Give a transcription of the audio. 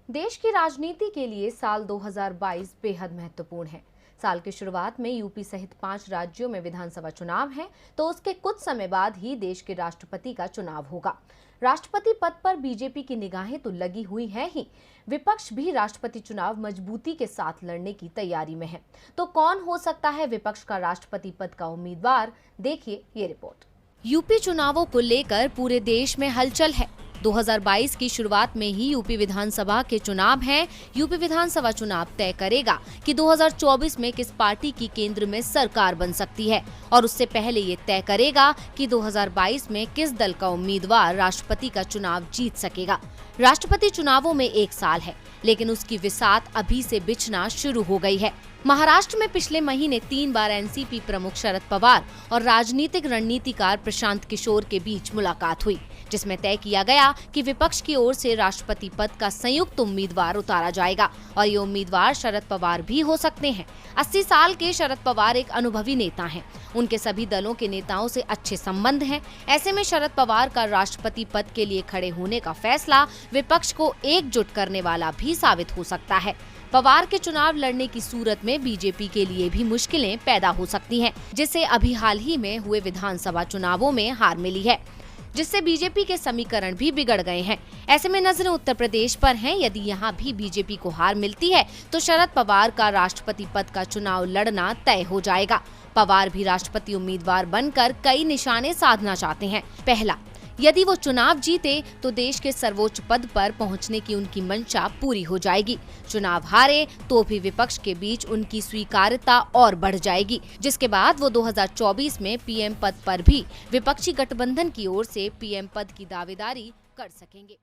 देश की राजनीति के लिए साल 2022 बेहद महत्वपूर्ण है। साल की शुरुआत में यूपी सहित 5 राज्यों में विधानसभा चुनाव है, तो उसके कुछ समय बाद ही देश के राष्ट्रपति का चुनाव होगा। राष्ट्रपति पद पर बीजेपी की निगाहें तो लगी हुई हैं ही, विपक्ष भी राष्ट्रपति चुनाव मजबूती के साथ लड़ने की तैयारी में है। तो कौन हो सकता है विपक्ष का राष्ट्रपति पद का उम्मीदवार? देखिए ये रिपोर्ट। यूपी चुनावों को लेकर पूरे देश में हलचल है। 2022 की शुरुआत में ही यूपी विधानसभा के चुनाव हैं। यूपी विधानसभा चुनाव तय करेगा कि 2024 में किस पार्टी की केंद्र में सरकार बन सकती है, और उससे पहले ये तय करेगा कि 2022 में किस दल का उम्मीदवार राष्ट्रपति का चुनाव जीत सकेगा। राष्ट्रपति चुनावों में 1 साल है, लेकिन उसकी विसात अभी से बिछना शुरू हो गई है। महाराष्ट्र में पिछले महीने 3 बार एनसीपी प्रमुख शरद पवार और राजनीतिक रणनीतिकार प्रशांत किशोर के बीच मुलाकात हुई, जिसमें तय किया गया कि विपक्ष की ओर से राष्ट्रपति पद का संयुक्त उम्मीदवार उतारा जाएगा, और ये उम्मीदवार शरद पवार भी हो सकते हैं। 80 साल के शरद पवार एक अनुभवी नेता हैं। उनके सभी दलों के नेताओं से अच्छे संबंध हैं। ऐसे में शरद पवार का राष्ट्रपति पद के लिए खड़े होने का फैसला विपक्ष को एकजुट करने वाला भी साबित हो सकता है। पवार के चुनाव लड़ने की सूरत में बीजेपी के लिए भी मुश्किलें पैदा हो सकती हैं, जिससे अभी हाल ही में हुए विधानसभा चुनावों में हार मिली है, जिससे बीजेपी के समीकरण भी बिगड़ गए हैं। ऐसे में नजरें उत्तर प्रदेश पर हैं। यदि यहां भी बीजेपी को हार मिलती है तो शरद पवार का राष्ट्रपति पद का चुनाव लड़ना तय हो जाएगा। पवार भी राष्ट्रपति उम्मीदवार बनकर कई निशाने साधना चाहते हैं। पहला, यदि वो चुनाव जीते तो देश के सर्वोच्च पद पर पहुंचने की उनकी मंशा पूरी हो जाएगी। चुनाव हारे तो भी विपक्ष के बीच उनकी स्वीकार्यता और बढ़ जाएगी, जिसके बाद वो 2024 में पीएम पद पर भी विपक्षी गठबंधन की ओर से पीएम पद की दावेदारी कर सकेंगे।